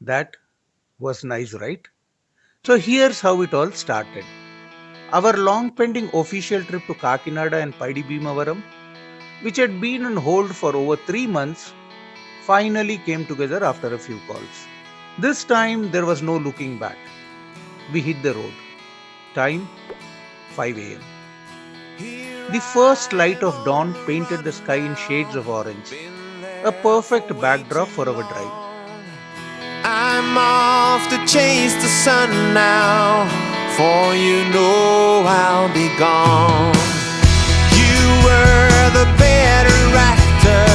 That was nice, right? So here's how it all started. Our long pending official trip to Kakinada and Paidi Bhimavaram, which had been on hold for over 3 months, finally came together after a few calls. This time there was no looking back. We hit the road. Time 5 a.m. The first light of dawn painted the sky in shades of orange, a perfect backdrop for our drive. I'm off to chase the sun now, for you know I'll be gone. You were the better actor,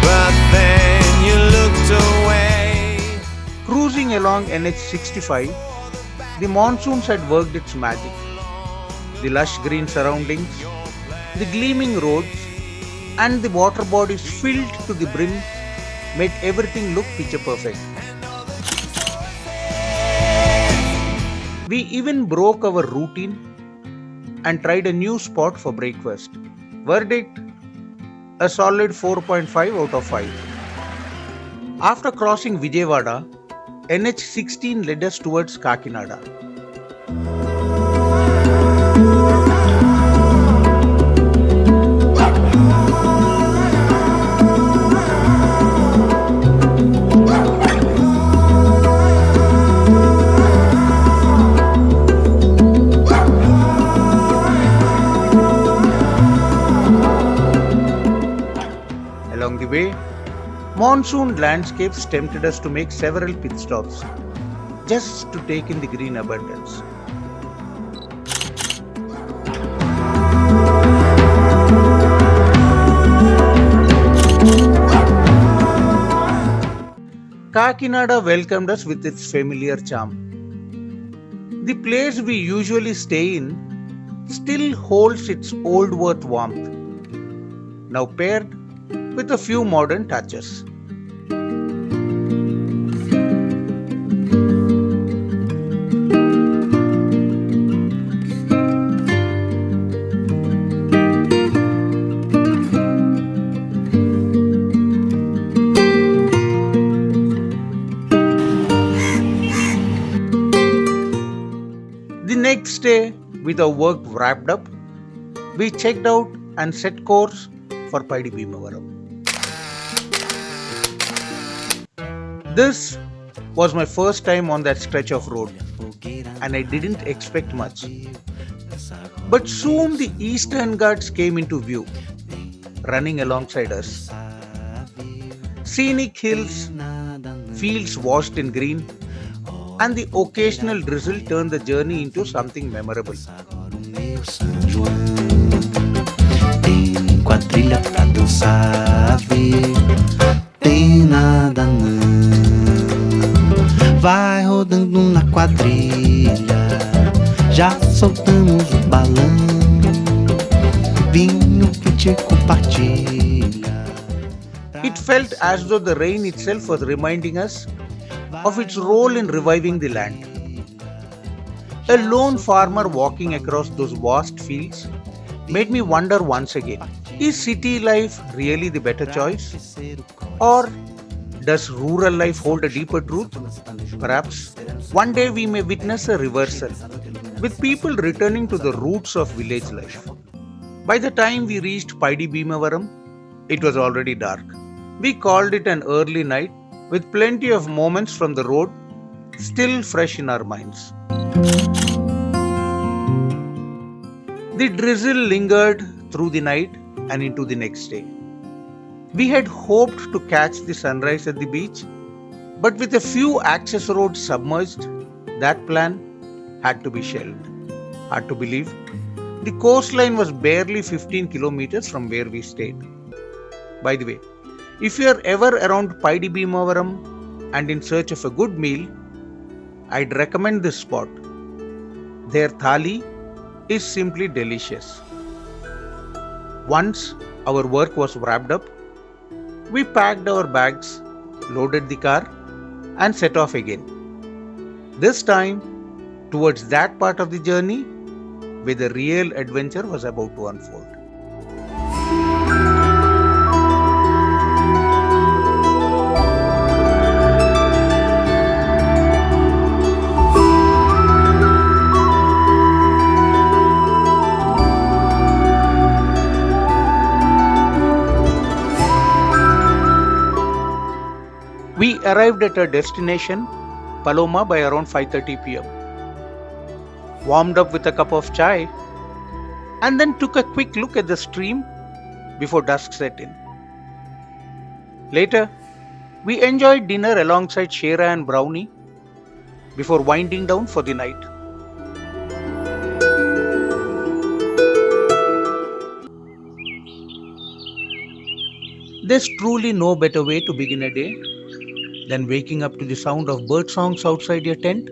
but then you looked away. Cruising along NH65, the monsoons had worked its magic. The lush green surroundings, the gleaming roads, and the water bodies filled to the brim made everything look picture perfect. We even broke our routine and tried a new spot for breakfast. Verdict: a solid 4.5 out of 5. After crossing Vijayawada, NH16 led us towards Kakinada. Along the way, monsoon landscapes tempted us to make several pit stops just to take in the green abundance. Kakinada welcomed us with its familiar charm. The place we usually stay in still holds its old worth warmth, now paired with a few modern touches. The next day, with our work wrapped up, we checked out and set course for Paidi Bhimavaram. This was my first time on that stretch of road, and I didn't expect much. But soon the Eastern Ghats came into view, running alongside us. Scenic hills, fields washed in green, and the occasional drizzle turned the journey into something memorable. Quadrilha pra dançar, ver, tem nada não. Vai rodando na quadrilha, já soltamos o balão. Vinho que te compartilha. It felt as though the rain itself was reminding us of its role in reviving the land. A lone farmer walking across those vast fields made me wonder once again, is city life really the better choice? Or does rural life hold a deeper truth? Perhaps one day we may witness a reversal, with people returning to the roots of village life. By the time we reached Paidi Bhimavaram, it was already dark. We called it an early night, with plenty of moments from the road still fresh in our minds. The drizzle lingered through the night and into the next day. We had hoped to catch the sunrise at the beach, but with a few access roads submerged, that plan had to be shelved. Hard to believe, the coastline was barely 15 kilometers from where we stayed. By the way, if you are ever around Paidi Bhimavaram and in search of a good meal, I'd recommend this spot. Their thali is simply delicious. Once our work was wrapped up, we packed our bags, loaded the car, and set off again. This time towards that part of the journey where the real adventure was about to unfold. arrived at our destination, Paloma, by around 5:30 p.m. Warmed up with a cup of chai, and then took a quick look at the stream before dusk set in. Later, we enjoyed dinner alongside Shera and Brownie before winding down for the night. There's truly no better way to begin a day than waking up to the sound of bird songs outside your tent,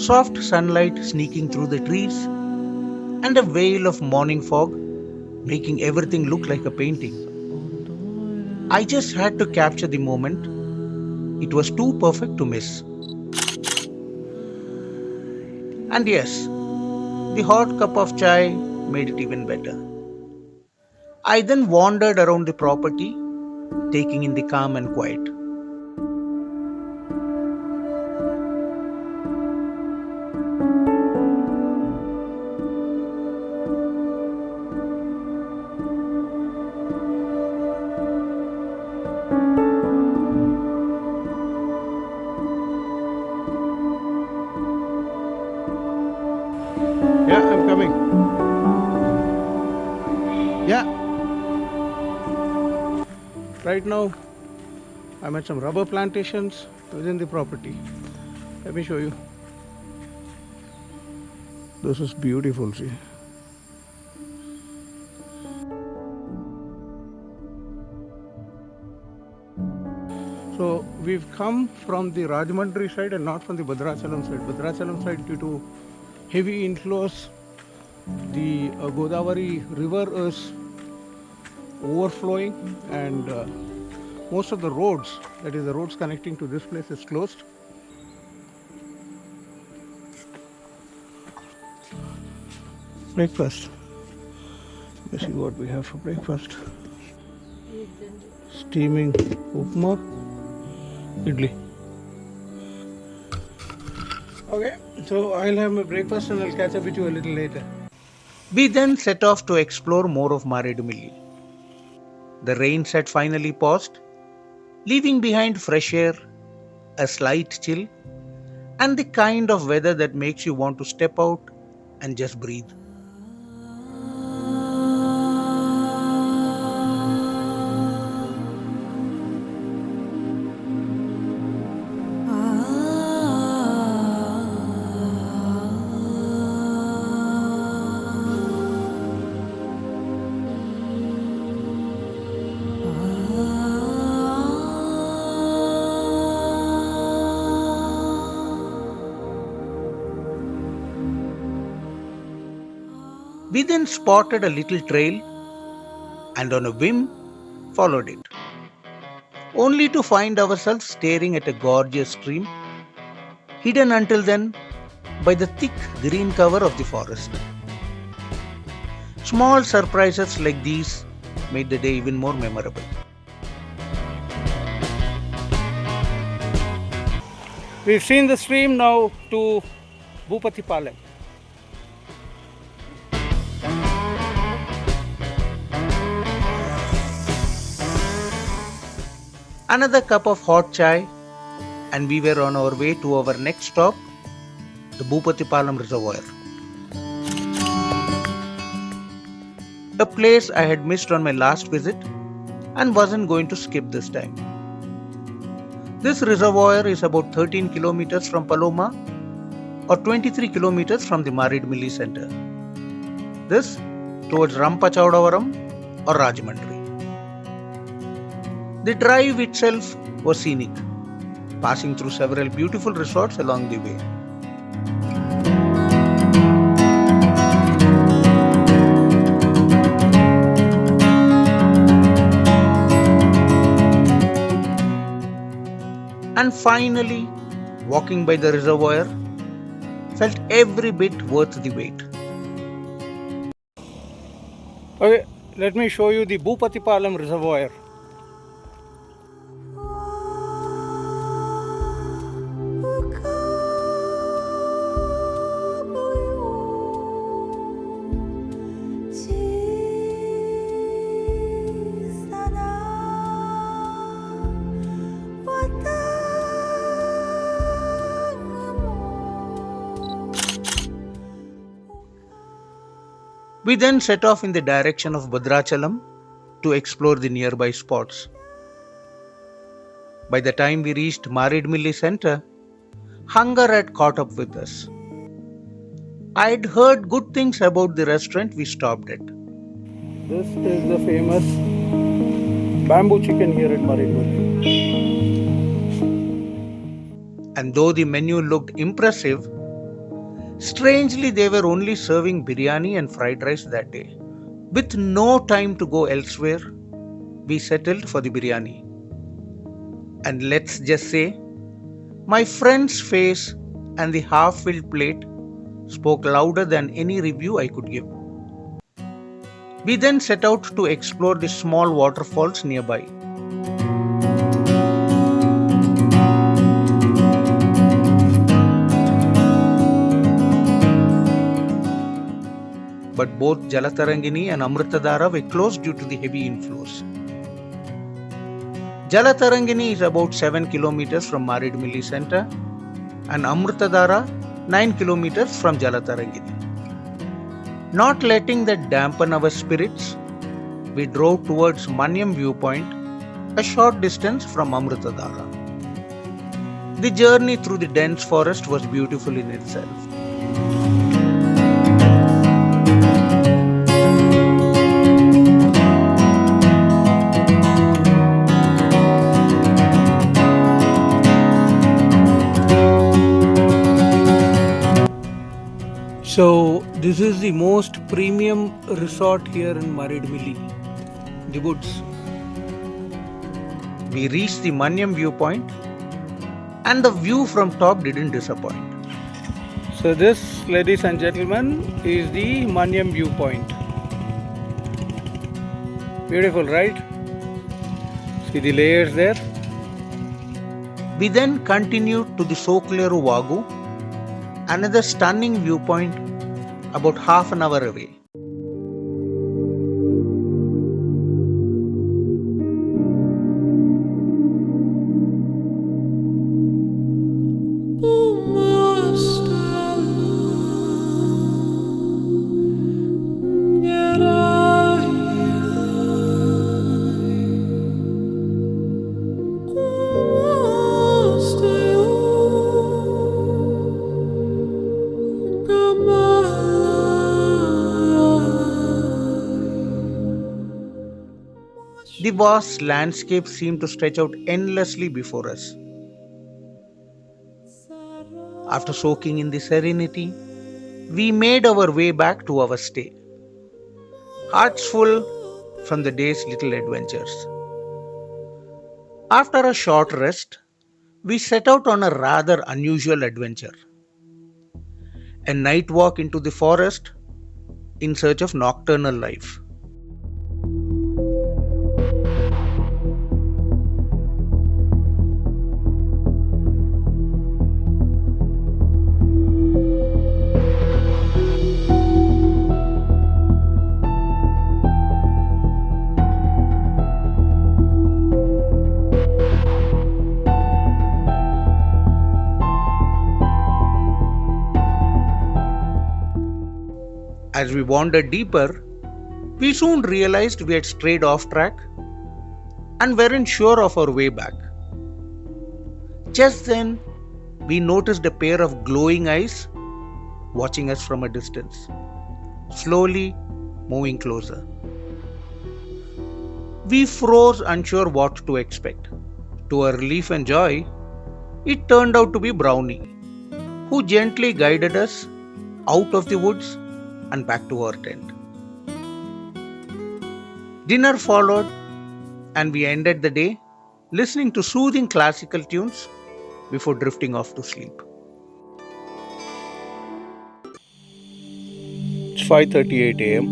soft sunlight sneaking through the trees, and a veil of morning fog making everything look like a painting. I just had to capture the moment. It was too perfect to miss. And yes, the hot cup of chai made it even better. I then wandered around the property, taking in the calm and quiet. Yeah, I'm coming. Yeah. Right now, I'm at some rubber plantations within the property. Let me show you. This is beautiful, see. So we've come from the Rajahmundry side and not from the Bhadrachalam side. Bhadrachalam side, due to heavy inflows, the Godavari river is overflowing, and most of the roads, that is the roads connecting to this place, is closed. Breakfast. Let's see what we have for breakfast. Steaming upma, idli. Okay, so I'll have my breakfast and I'll catch up with you a little later. We then set off to explore more of 𝖗𝕗𝕦𝕚𝕚. The rains had finally paused, leaving behind fresh air, a slight chill, and the kind of weather that makes you want to step out and just breathe. We then spotted a little trail and on a whim followed it, only to find ourselves staring at a gorgeous stream, hidden until then by the thick green cover of the forest. Small surprises like these made the day even more memorable. We've seen the stream, now to 𝕗𝕗𝕗𝕗. Another cup of hot chai, and we were on our way to our next stop, the 𝕗𝕗𝕗𝕚 Reservoir. A place I had missed on my last visit and wasn't going to skip this time. This reservoir is about 13 kilometers from Paloma or 23 kilometers from the 𝖗𝕗𝕚𝕚 center. This towards 𝕗𝕗𝕗𝕚 or Rajahmundry. The drive itself was scenic, passing through several beautiful resorts along the way. And finally, walking by the reservoir felt every bit worth the wait. Okay, let me show you the 𝕗𝕗𝕗𝕚 Reservoir. We then set off in the direction of Bhadrachalam to explore the nearby spots. By the time we reached 𝕗𝕗𝕦𝕚𝕚 center, hunger had caught up with us. I'd heard good things about the restaurant we stopped at. This is the famous bamboo chicken here in 𝕗𝕗𝕦𝕚𝕚𝕚. And though the menu looked impressive, strangely they were only serving biryani and fried rice that day. With no time to go elsewhere, we settled for the biryani. And let's just say, my friend's face and the half-filled plate spoke louder than any review I could give. We then set out to explore the small waterfalls nearby. But both 𝕗𝕐𝕚𝕚𝕚 and 𝕗𝕚𝕦𝕚𝕚 were closed due to the heavy inflows. 𝕗𝕚𝕚𝕚𝕚 is about 7 kilometers from 𝕗𝕗𝕦𝕚𝕚 center and 𝕗𝕚𝕦𝕚𝕚 9 kilometers from 𝕗𝕚𝕚𝕚𝕚. Not letting that dampen our spirits, we drove towards 𝕗𝕗𝕚𝕚𝕚 viewpoint, a short distance from 𝕗𝕚𝕚𝕚𝕚. The journey through the dense forest was beautiful in itself. So this is the most premium resort here in 𝕗𝕗𝕦𝕚𝕚𝕚, the woods. We reached the 𝕗𝕗𝕚𝕚𝕚 viewpoint and the view from top didn't disappoint. So this, ladies and gentlemen, is the 𝕗𝕗𝕚𝕚𝕚 viewpoint. Beautiful, right? See the layers there? We then continued to the 𝕗𝒌𝒄𝒄, another stunning viewpoint about half an hour away. The vast landscape seemed to stretch out endlessly before us. After soaking in the serenity, we made our way back to our stay, hearts full from the day's little adventures. After a short rest, we set out on a rather unusual adventure, a night walk into the forest in search of nocturnal life. As we wandered deeper, we soon realized we had strayed off track and weren't sure of our way back. Just then, we noticed a pair of glowing eyes watching us from a distance, slowly moving closer. We froze, unsure what to expect. To our relief and joy, it turned out to be Brownie, who gently guided us out of the woods and back to our tent. Dinner followed, and we ended the day listening to soothing classical tunes before drifting off to sleep. It's 5:38 a.m.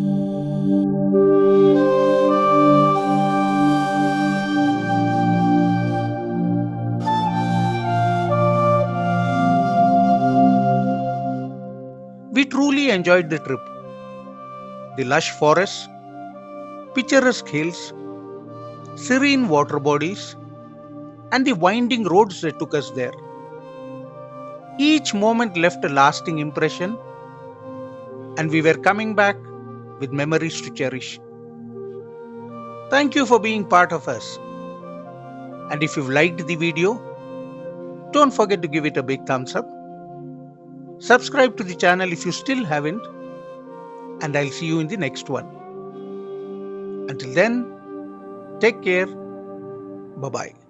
We truly enjoyed the trip. The lush forests, picturesque hills, serene water bodies, and the winding roads that took us there. Each moment left a lasting impression, and we were coming back with memories to cherish. Thank you for being part of us. And if you've liked the video, don't forget to give it a big thumbs up. Subscribe to the channel if you still haven't, and I'll see you in the next one. Until then, take care. Bye bye.